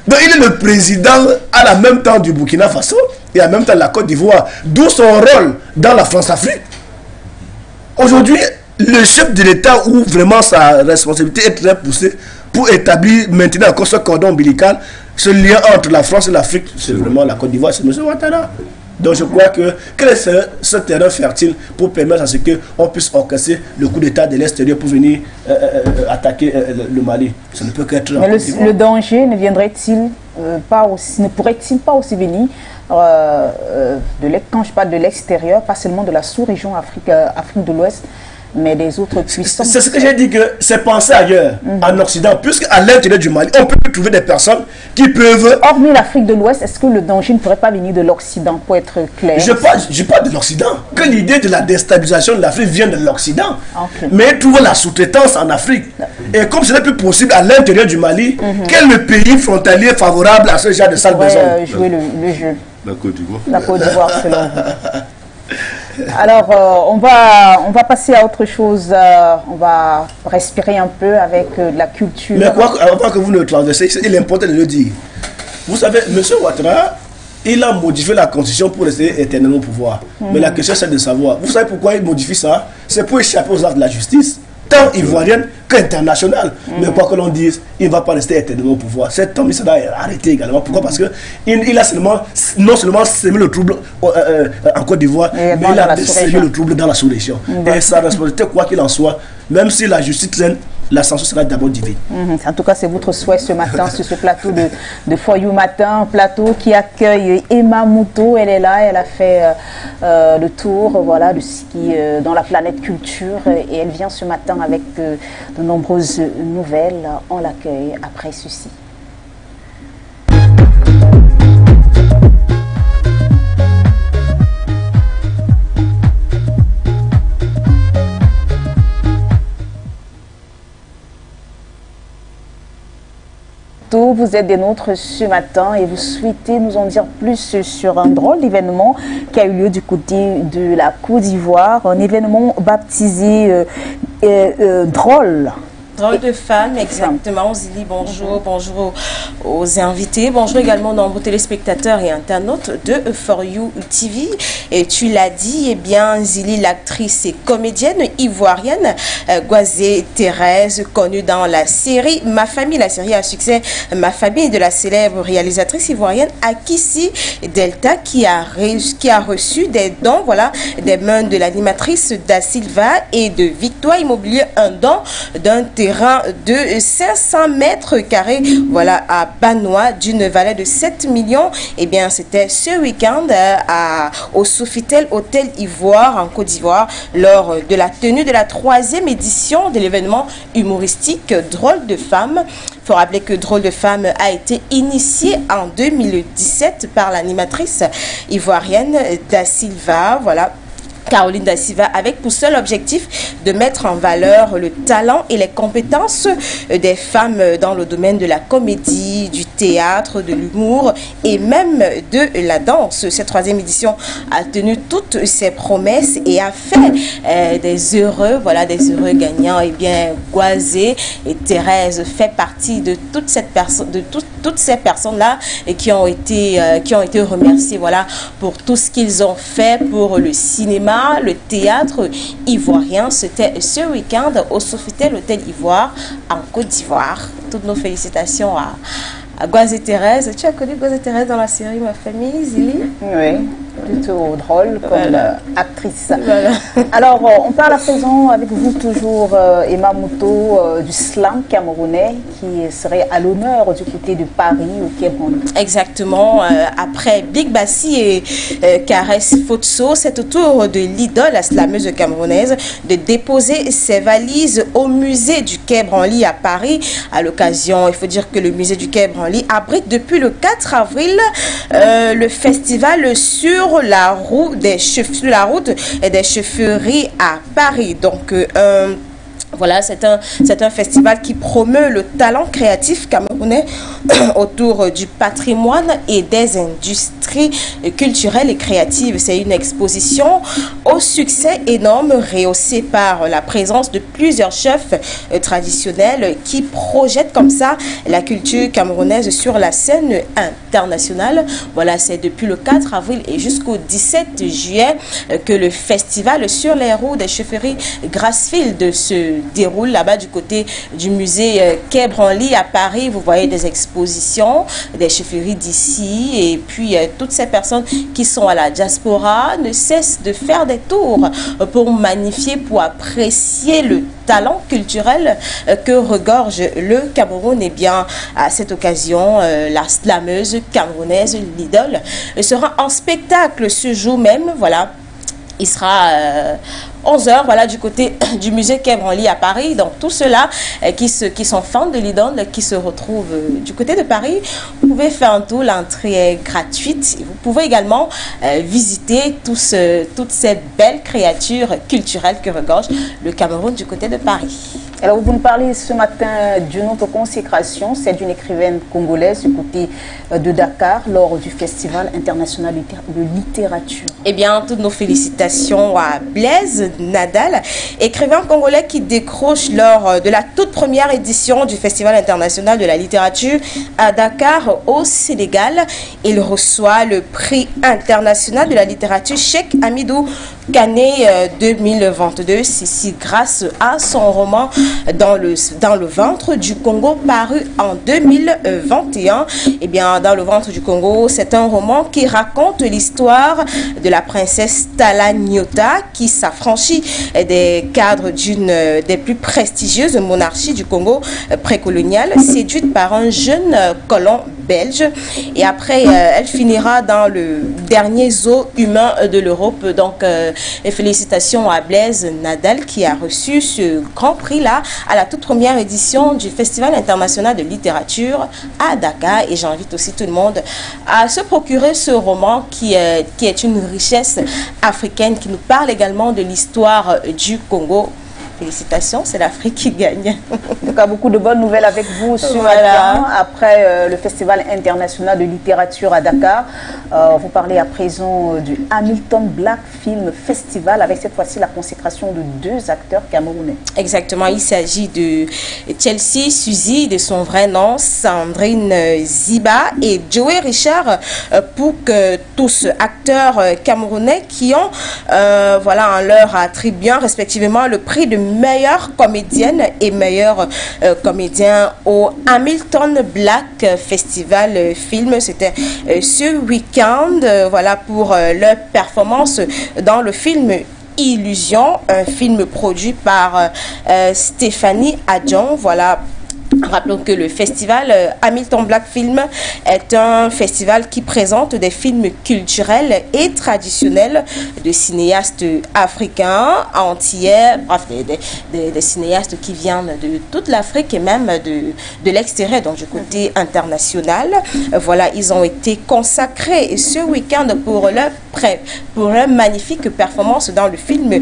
Speaker 3: Donc il est le président à la même temps du Burkina Faso et en même temps de la Côte d'Ivoire, d'où son rôle dans la France-Afrique. Aujourd'hui, le chef de l'État, où vraiment sa responsabilité est très poussée pour établir, maintenir encore ce cordon ombilical, ce lien entre la France et l'Afrique, c'est vraiment la Côte d'Ivoire, c'est M. Ouattara. Donc je crois que quel est ce terrain fertile pour permettre à ce qu'on puisse orchestrer le coup d'État de l'extérieur pour venir attaquer le Mali? Ça ne peut qu'être...
Speaker 2: Mais le danger ne viendrait-il pas aussi, ne pourrait-il pas aussi venir quand je parle de l'extérieur, pas seulement de la sous-région Afrique de l'Ouest, mais des autres puissances?
Speaker 3: C'est ce que j'ai dit, que c'est pensé ailleurs, en Occident, puisqu'à l'intérieur du Mali, on peut trouver des personnes qui peuvent...
Speaker 2: Hormis l'Afrique de l'Ouest, est-ce que le danger ne pourrait pas venir de l'Occident, pour être clair?
Speaker 3: Je parle de l'Occident, que l'idée de la déstabilisation de l'Afrique vient de l'Occident, mais trouve la sous-traitance en Afrique. Et comme ce n'est plus possible à l'intérieur du Mali, quel est le pays frontalier favorable à ce genre de sale besoin?
Speaker 2: Jouer le jeu.
Speaker 1: La Côte d'Ivoire.
Speaker 2: La Côte d'Ivoire, selon vous. Alors, on va passer à autre chose. On va respirer un peu avec de la culture.
Speaker 3: Mais avant que vous ne le traversez, il est important de le dire. Vous savez, M. Ouattara, il a modifié la constitution pour rester éternellement au pouvoir. Mais la question c'est de savoir, vous savez pourquoi il modifie ça? C'est pour échapper aux actes de la justice, tant ivoirienne qu'internationale. Mais quoi que l'on dise, il ne va pas rester éternellement au pouvoir. Cet homme, il sera arrêté également. Pourquoi? Parce qu'il a non seulement sémé le trouble en Côte d'Ivoire, mais il a sémé le trouble dans la sous-région. Et sa responsabilité, quoi qu'il en soit, même si la justice traîne, la sanction sera d'abord divine.
Speaker 2: En tout cas, c'est votre souhait ce matin sur ce plateau de Foyou Matin, un plateau qui accueille Emma Mouto. Elle est là, elle a fait le tour voilà, de ce qui dans la planète culture et elle vient ce matin avec de nombreuses nouvelles. On l'accueille après ceci. Vous êtes des nôtres ce matin et vous souhaitez nous en dire plus sur un drôle d'événement qui a eu lieu du côté de la Côte d'Ivoire, un événement baptisé drôle.
Speaker 4: Drôle de femme, exactement. Zili, bonjour, bonjour aux invités, bonjour également aux nombreux téléspectateurs et internautes de For You TV. Et tu l'as dit, eh bien, Zili, l'actrice et comédienne ivoirienne, Gouazé Thérèse, connue dans la série Ma Famille, la série à succès Ma Famille de la célèbre réalisatrice ivoirienne Akissi Delta, qui a reçu des dons, voilà, des mains de l'animatrice Da Silva et de Victoire Immobilier, un don d'un terrain de 500 mètres carrés, voilà, à Banois, d'une valeur de 7 millions. Et bien, c'était ce week-end au Sofitel Hôtel Ivoire, en Côte d'Ivoire, lors de la tenue de la 3e édition de l'événement humoristique Drôle de Femme. Il faut rappeler que Drôle de Femme a été initié en 2017 par l'animatrice ivoirienne Da Silva, voilà, Caroline Da Silva, avec pour seul objectif de mettre en valeur le talent et les compétences des femmes dans le domaine de la comédie, du théâtre, de l'humour et même de la danse. Cette 3e édition a tenu toutes ses promesses et a fait des heureux, voilà, des heureux gagnants. Et bien, Gouazé et Thérèse fait partie de toute cette personne, de toutes ces personnes-là et qui ont été remerciées, voilà, pour tout ce qu'ils ont fait pour le cinéma, le théâtre ivoirien. C'était ce week-end au Sofitel Hôtel Ivoire en Côte d'Ivoire. Toutes nos félicitations à Gouazé Thérèse. Tu as connu Gouazé Thérèse dans la série Ma Famille, Zili?
Speaker 2: Oui, plutôt drôle comme actrice. Voilà. Alors, on parle à présent avec vous toujours, Emma Mouto, du slam camerounais qui serait à l'honneur du côté de Paris au Quai Branly.
Speaker 4: Exactement. Après Big Bassi et Caresse Fotso, c'est au tour de l'idole, la slameuse camerounaise, de déposer ses valises au musée du Quai Branly à Paris. À l'occasion, il faut dire que le musée du Quai Branly abrite depuis le 4 avril le festival sur la route des chaufferies à Paris. Donc, voilà, c'est un festival qui promeut le talent créatif camerounais autour du patrimoine et des industries culturelles et créatives. C'est une exposition au succès énorme, rehaussée par la présence de plusieurs chefs traditionnels qui projettent comme ça la culture camerounaise sur la scène internationale. Voilà, c'est depuis le 4 avril et jusqu'au 17 juillet que le festival sur les roues des chaufferies Grassfield se déroule là-bas du côté du musée Quai Branly à Paris. Vous voyez des expositions, des chaufferies d'ici et puis toutes ces personnes qui sont à la diaspora ne cessent de faire des tours pour magnifier, pour apprécier le talent culturel que regorge le Cameroun. Et bien, à cette occasion, la slameuse camerounaise, l'idole, sera en spectacle ce jour même. Voilà. Il sera 11h, voilà, du côté du musée Quai Branly à Paris. Donc, tous ceux-là qui sont fans de l'idole, qui se retrouvent du côté de Paris, vous pouvez faire un tour. L'entrée est gratuite. Vous pouvez également visiter toutes ces belles créatures culturelles que regorge le Cameroun du côté de Paris.
Speaker 2: Alors, vous nous parlez ce matin d'une autre consécration, c'est d'une écrivaine congolaise du côté de Dakar lors du Festival international de littérature.
Speaker 4: Eh bien, toutes nos félicitations à Blaise Nadal, écrivain congolais qui décroche lors de la toute première édition du Festival international de la littérature à Dakar, au Sénégal. Il reçoit le prix international de la littérature Cheikh Hamidou Kané 2022, ceci grâce à son roman dans le ventre du Congo paru en 2021. Eh bien, dans le ventre du Congo, c'est un roman qui raconte l'histoire de la princesse Tala Nyota qui s'affranchit des cadres d'une des plus prestigieuses monarchies du Congo précolonial, séduite par un jeune colon belge. Et après, elle finira dans le dernier zoo humain de l'Europe. Donc, les félicitations à Blaise Nadal qui a reçu ce grand prix-là à la toute première édition du Festival international de littérature à Dakar. Et j'invite aussi tout le monde à se procurer ce roman qui est une richesse africaine, qui nous parle également de l'histoire du Congo. Félicitations, c'est l'Afrique qui gagne.
Speaker 2: En tout cas, beaucoup de bonnes nouvelles avec vous ce matin. Après le Festival international de littérature à Dakar, vous parlez à présent du Hamilton Black Film Festival avec cette fois-ci la consécration de 2 acteurs camerounais.
Speaker 4: Exactement, il s'agit de Chelsea Suzy, de son vrai nom, Sandrine Ziba et Joey Richard, pour que tous acteurs camerounais qui ont voilà, en leur attribuant respectivement le prix de meilleure comédienne et meilleur comédien au Hamilton Black Festival Film. C'était ce week-end, voilà, pour leur performance dans le film Illusion, un film produit par Stéphanie Adjon. Voilà. Rappelons que le festival Hamilton Black Film est un festival qui présente des films culturels et traditionnels de cinéastes africains, antillais, bref, des cinéastes qui viennent de toute l'Afrique et même de l'extérieur, donc du côté international. Voilà, ils ont été consacrés ce week-end pour leur magnifique performance dans le film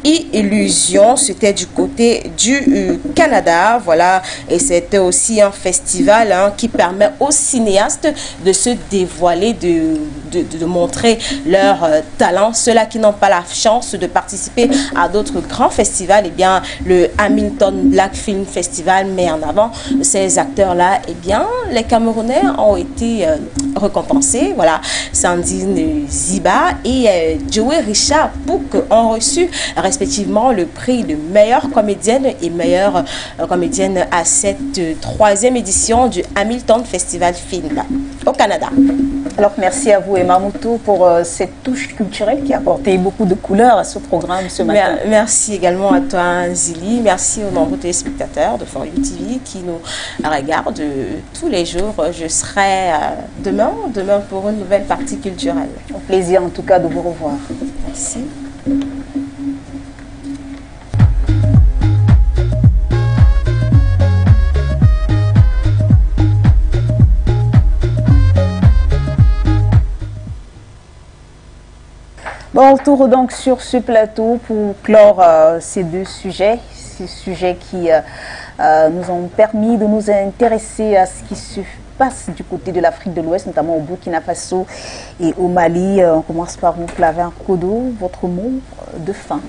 Speaker 4: Illusion. C'était du côté du Canada, voilà, et c'était aussi un festival qui permet aux cinéastes de se dévoiler, de montrer leur talent. Ceux-là qui n'ont pas la chance de participer à d'autres grands festivals, eh bien, le Hamilton Black Film Festival met en avant ces acteurs-là. Eh bien, les Camerounais ont été récompensés. Voilà, Sandrine Ziba et Joey Richard Pouk ont reçu respectivement le prix de meilleure comédienne et meilleure comédienne à cette 3e édition du Hamilton Festival Film au Canada.
Speaker 2: Alors merci à vous Emma Moutou pour cette touche culturelle qui a apporté beaucoup de couleurs à ce programme ce matin.
Speaker 4: Merci également à toi Zili, merci aux nombreux téléspectateurs de For You TV qui nous regardent tous les jours. Je serai demain pour une nouvelle partie culturelle.
Speaker 2: Au plaisir en tout cas de vous revoir.
Speaker 4: Merci.
Speaker 2: Bon, on retourne donc sur ce plateau pour clore ces 2 sujets, ces sujets qui nous ont permis de nous intéresser à ce qui se passe du côté de l'Afrique de l'Ouest, notamment au Burkina Faso et au Mali. On commence par vous, Flavien Kodo, votre mot de fin.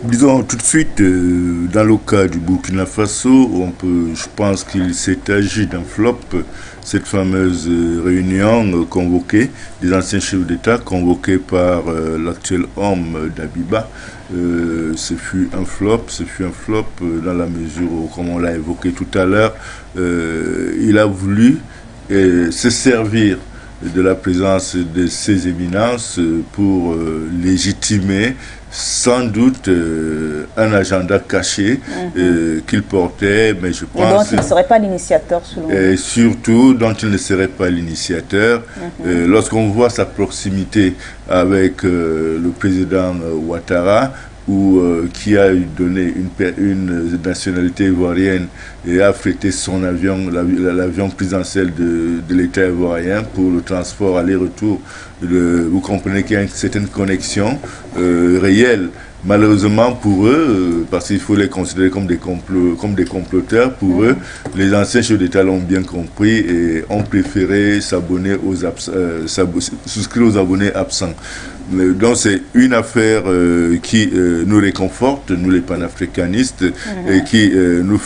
Speaker 1: Disons tout de suite, dans le cas du Burkina Faso, je pense qu'il s'est agi d'un flop, cette fameuse réunion convoquée des anciens chefs d'État, convoquée par l'actuel homme d'Abiba. Ce fut un flop dans la mesure où, comme on l'a évoqué tout à l'heure, il a voulu se servir de la présence de ces éminences pour légitimer sans doute un agenda caché qu'il portait, mais je pense...
Speaker 2: Et dont il ne serait pas l'initiateur, selon
Speaker 1: et surtout, dont il ne serait pas l'initiateur. Lorsqu'on voit sa proximité avec le président Ouattara, qui a donné une nationalité ivoirienne et a affrété son avion, l'avion présidentiel de l'État ivoirien pour le transport aller-retour. Vous comprenez qu'il y a une certaine connexion réelle Malheureusement pour eux, parce qu'il faut les considérer comme des comploteurs, pour eux, les anciens chefs d'État l'ont bien compris et ont préféré souscrire aux abonnés absents. Donc c'est une affaire qui nous réconforte, nous les panafricanistes, et qui nous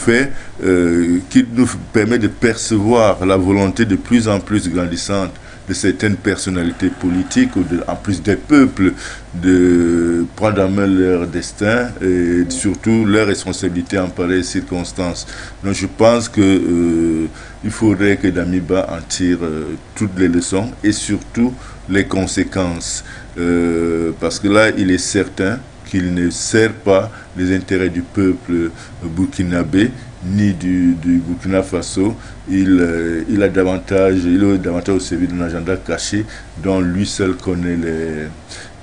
Speaker 1: permet de percevoir la volonté de plus en plus grandissante de certaines personnalités politiques, en plus des peuples, de prendre en main leur destin et surtout leur responsabilité en pareilles circonstances. Donc je pense que il faudrait que Damiba en tire toutes les leçons et surtout les conséquences. Parce que là, il est certain qu'il ne sert pas les intérêts du peuple burkinabé ni du Burkina Faso. Il est davantage au service d'un agenda caché dont lui seul connaît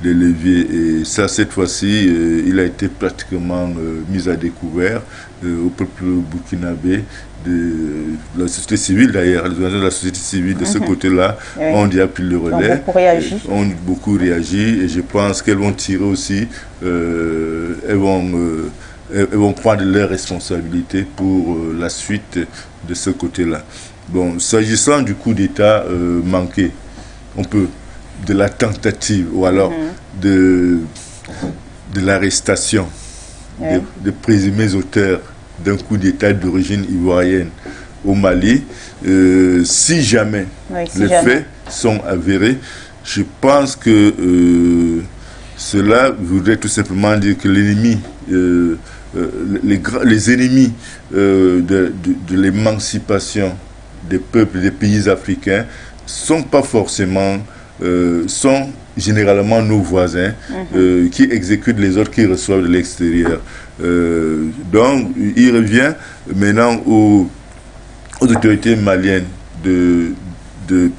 Speaker 1: les leviers. Et ça, cette fois-ci, il a été pratiquement mis à découvert au peuple burkinabé, de la société civile d'ailleurs, les organisations de la société civile de ce côté-là ont déjà pris le relais, ont beaucoup réagi et je pense qu'elles vont tirer aussi, elles vont prendre leurs responsabilités pour la suite de ce côté-là. Bon, s'agissant du coup d'État manqué, on peut, de la tentative ou alors de l'arrestation de présumés auteurs d'un coup d'État d'origine ivoirienne au Mali, si jamais les faits sont avérés, je pense que cela voudrait tout simplement dire que l'ennemi, les ennemis de l'émancipation des peuples des pays africains sont pas forcément, sont généralement nos voisins qui exécutent les ordres qu'ils reçoivent de l'extérieur. Donc, il revient maintenant aux autorités maliennes de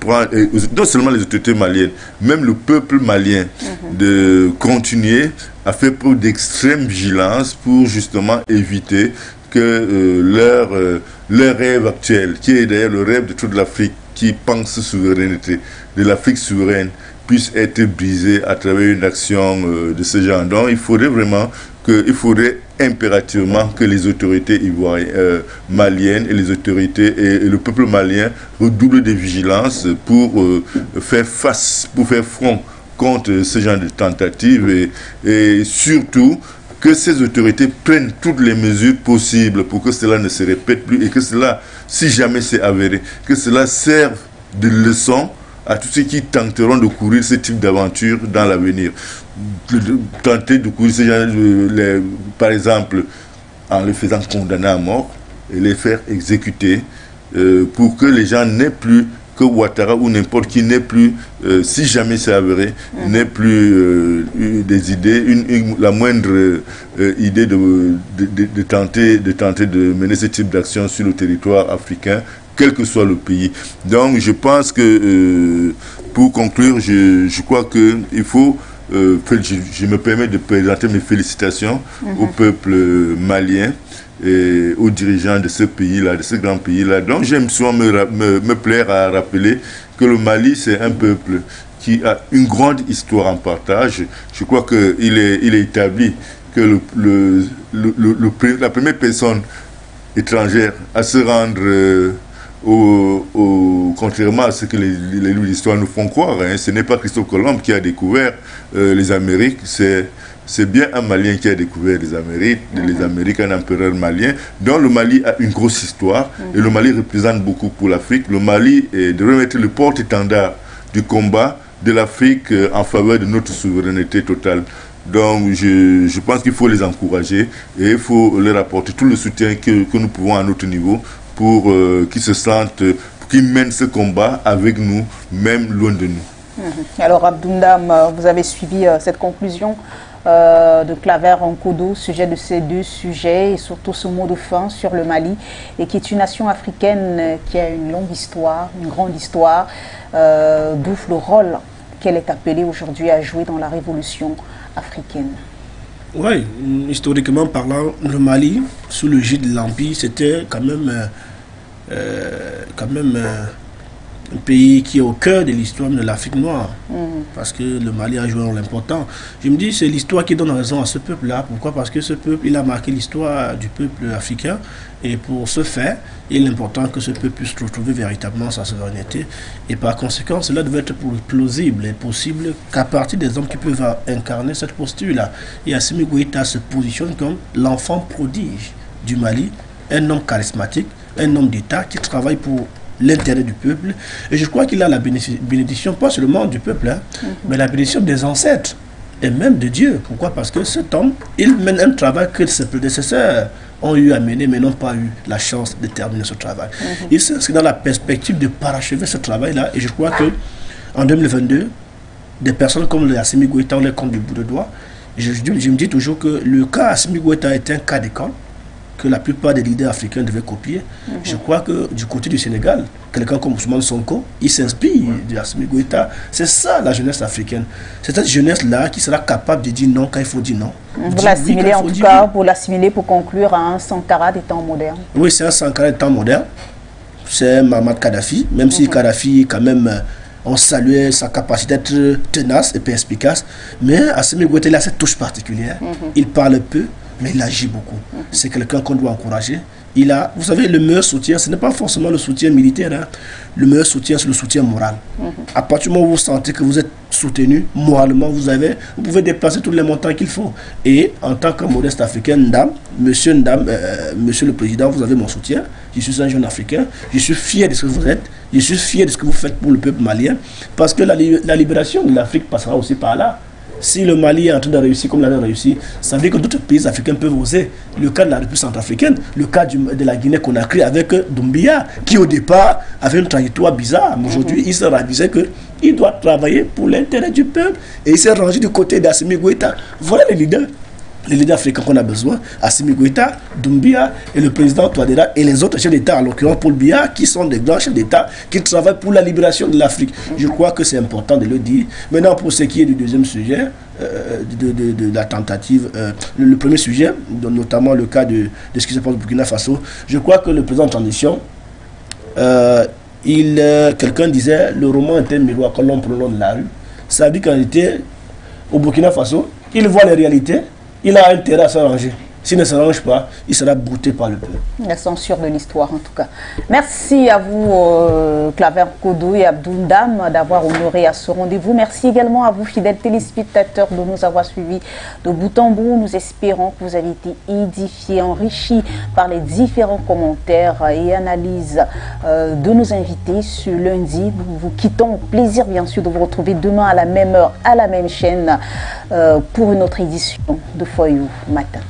Speaker 1: prendre, non seulement les autorités maliennes, même le peuple malien, de continuer à faire preuve d'extrême vigilance pour justement éviter que leur rêve actuel, qui est d'ailleurs le rêve de toute l'Afrique, qui pense souveraineté, de l'Afrique souveraine, puisse être brisé à travers une action de ce genre. Donc il faudrait vraiment il faudrait impérativement que les autorités maliennes et les autorités et le peuple malien redoublent de vigilance pour faire front contre ce genre de tentatives et surtout que ces autorités prennent toutes les mesures possibles pour que cela ne se répète plus et que cela, si jamais c'est avéré, que cela serve de leçon à tous ceux qui tenteront de courir ce type d'aventure dans l'avenir. Tenter de courir ce genre par exemple, en les faisant condamner à mort et les faire exécuter pour que les gens n'aient plus, que Ouattara ou n'importe qui n'ait plus, si jamais c'est avéré, n'ait plus des idées, la moindre idée de tenter de mener ce type d'action sur le territoire africain, quel que soit le pays. Donc je pense que, pour conclure, je crois qu'il faut, je me permets de présenter mes félicitations au peuple malien et aux dirigeants de ce pays-là, de ce grand pays-là. Donc j'aime souvent me plaire à rappeler que le Mali, c'est un peuple qui a une grande histoire en partage. Je crois qu'il est établi que la première personne étrangère à se rendre contrairement à ce que les livres d'histoire nous font croire, ce n'est pas Christophe Colomb qui a découvert les Amériques, c'est bien un Malien qui a découvert les Amériques, un empereur malien. Donc le Mali a une grosse histoire et le Mali représente beaucoup pour l'Afrique. Le Mali devrait être le porte-étendard du combat de l'Afrique en faveur de notre souveraineté totale. Donc je pense qu'il faut les encourager et il faut leur apporter tout le soutien que nous pouvons à notre niveau pour qu'ils se sentent, qu'ils mènent ce combat avec nous, même loin de nous.
Speaker 2: Alors Abdoundam, vous avez suivi cette conclusion de Claver Nkodo, sujet de ces deux sujets et surtout ce mot de fin sur le Mali, et qui est une nation africaine qui a une longue histoire, une grande histoire, d'où le rôle qu'elle est appelée aujourd'hui à jouer dans la révolution africaine.
Speaker 3: Oui, historiquement parlant, le Mali, sous le gîte de l'Empire, c'était quand même un pays qui est au cœur de l'histoire de l'Afrique noire, parce que le Mali a joué un rôle important. Je me dis, c'est l'histoire qui donne raison à ce peuple-là. Pourquoi? Parce que ce peuple, il a marqué l'histoire du peuple africain, et pour ce faire, il est important que ce peuple puisse retrouver véritablement sa souveraineté, et par conséquent, cela devait être plausible et possible qu'à partir des hommes qui peuvent incarner cette posture-là. Et Assimi Goïta se positionne comme l'enfant prodige du Mali, un homme charismatique, un homme d'État qui travaille pour l'intérêt du peuple. Et je crois qu'il a la bénédiction, pas seulement du peuple, mais la bénédiction des ancêtres et même de Dieu. Pourquoi? Parce que cet homme, il mène un travail que ses prédécesseurs ont eu à mener, mais n'ont pas eu la chance de terminer ce travail. Il s'inscrit dans la perspective de parachever ce travail-là. Et je crois que en 2022, des personnes comme le Assimi Goïta, on les compte du bout de doigt. Je me dis toujours que le cas Assimi Goïta est un cas d'école que la plupart des leaders africains devaient copier. Je crois que du côté du Sénégal, quelqu'un comme Ousmane Sonko, il s'inspire de Assimi Goïta. C'est ça la jeunesse africaine. C'est cette jeunesse-là qui sera capable de dire non quand il faut dire non.
Speaker 2: Vous l'assimilez en tout cas, vous l'assimilez pour conclure à un Sankara des temps modernes.
Speaker 3: Oui, c'est un Sankara des temps modernes. C'est Mohamed Kadhafi, même si Kadhafi, quand même, on saluait sa capacité d'être tenace et perspicace. Mais Assimi Goïta, il a cette touche particulière. Il parle peu, mais il agit beaucoup. C'est quelqu'un qu'on doit encourager. Il a, vous savez, le meilleur soutien, ce n'est pas forcément le soutien militaire. Hein. Le meilleur soutien, c'est le soutien moral. À partir du moment où vous sentez que vous êtes soutenu moralement, vous pouvez déplacer tous les montants qu'il faut. Et en tant que modeste africain, monsieur le Président, vous avez mon soutien. Je suis un jeune Africain. Je suis fier de ce que vous êtes. Je suis fier de ce que vous faites pour le peuple malien. Parce que la libération de l'Afrique passera aussi par là. Si le Mali est en train de réussir comme l'avait réussi, ça veut dire que d'autres pays africains peuvent oser. Le cas de la République centrafricaine, le cas de la Guinée-Conakry avec Doumbia, qui au départ avait une trajectoire bizarre. Mais aujourd'hui, il s'est ravisé qu'il doit travailler pour l'intérêt du peuple. Et il s'est rangé du côté d'Assimi Goïta. Voilà les leaders africains qu'on a besoin. Assimi Goïta, Doumbia et le président Touadéra et les autres chefs d'État, en l'occurrence Paul Biya, qui sont des grands chefs d'État qui travaillent pour la libération de l'Afrique. Je crois que c'est important de le dire. Maintenant, pour ce qui est du deuxième sujet, de la tentative, le premier sujet, notamment le cas de ce qui se passe au Burkina Faso, je crois que le président de transition, quelqu'un disait, le roman est un miroir que l'on prend le long de la rue. Ça veut dire qu'en réalité, au Burkina Faso, il voit les réalités. Il a intérêt à s'arranger. S'il ne s'arrange pas, il sera bouté par le peuple.
Speaker 2: La censure de l'histoire, en tout cas. Merci à vous, Claver Kodou et Abdoul Dam, d'avoir honoré à ce rendez-vous. Merci également à vous, fidèles téléspectateurs, de nous avoir suivis de bout en bout. Nous espérons que vous avez été édifiés, enrichis par les différents commentaires et analyses de nos invités ce lundi. Nous vous quittons. Au plaisir, bien sûr, de vous retrouver demain à la même heure, à la même chaîne, pour une autre édition de For You Matin.